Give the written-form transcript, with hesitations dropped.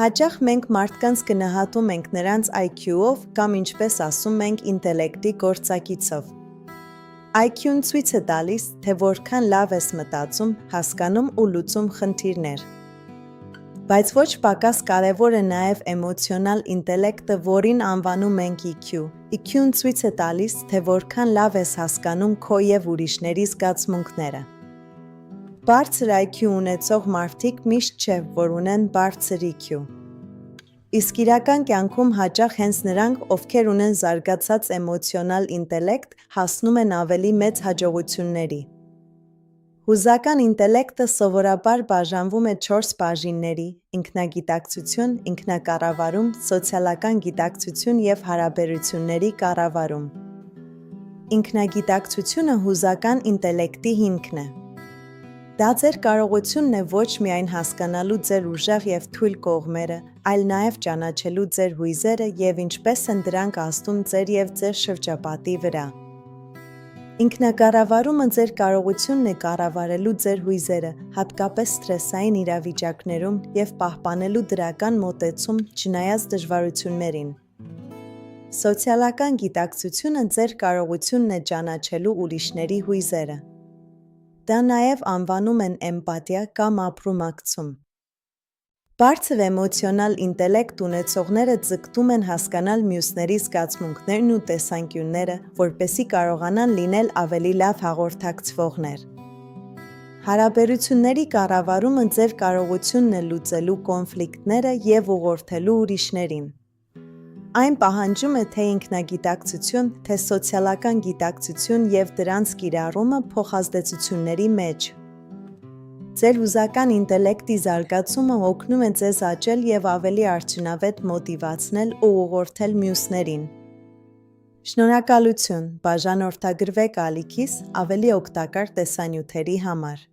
Հաճախ մենք մարդկանց գնահատում ենք նրանց IQ-ով կամ ինչպես ասում ենք ինտելեկտի գործակիցով։ IQ-ն ցույց է տալիս, թե որքան լավ ես մտածում, հասկանում ու լուծում խնդիրներ։ Բայց ոչ պակաս կարևոր է նաև էմոցիոնալ ինտելեկտը, որին անվանում ենք EQ։ EQ-ն ցույց է տալիս, թե որքան լավ ես հասկանում քո և ուրիշների զգացմունքները։ Բարձր IQ ունեցող մարդիկ միշտ չէ, որ ունեն բարձր EQ։ Իսկ իրական կյանքում հաճախ հենց նրանք, ովքեր ունեն զարգացած էմոցիոնալ ինտելեկտ, հասնում են ավելի մեծ հաջողությունների։ Հուզական ինտելեկտը սովորաբար բաժանվում է 4 բաժինների՝ ինքնագիտակցություն, ինքնակառավարում, սոցիալական գիտակցություն և հարաբերությունների կառավարում։ Ինքնագիտակցությունը հուզական ինտելեկտի հիմքն է։ Դա ձեր կարողությունն է ոչ միայն հասկանալու ձեր ուժեղ և թույլ կողմերը, այլ նաև ճանաչելու ձեր հույզերը և ինչպես են դրանք ազդում ձեր և ձեր շրջապատի վրա։ Ինքնակառավարումը ձեր կարողությունն է կառավարելու ձեր հույզերը, հատկապես սթրեսային իրավիճակներում և պահպանելու դրական մոտեցում չնայած դժվարություններին։ Սոցիալական գիտակցությունը ձեր կարողությունն է ճանաչելու ուրիշների հույզերը։ Դա նաև անվանում են էմպաթիա կամ ապրումակցում։ Բարձր էմոցիոնալ ինտելեկտ ունեցողները ձգտում են հասկանալ մյուսների զգացմունքներն ու տեսանկյունները, որպեսզի կարողանան լինել ավելի լավ հաղորդակցվողներ։ Հարաբերությունների կառավարումը ձեր կարողությունն է լուծելու կոնֆլիկտները և ուղղորդելու ուրիշներին։ Այն պահանջում է թե ինքնագիտակցություն, թե սոցիալական գիտակցություն և դրանց կիրառումը փոխազդեցությունների մեջ։ Ձեր հուզական ինտելեկտի զարգացումը օգնում է ձեզ աճել և ավելի արդյունավետ մոտիվացնել ու ուղղորդել մյուսներին։ Շնորհակալություն, բաժանորդագրվեք ալիքիս ավելի օգտակար տեսանյութերի համար։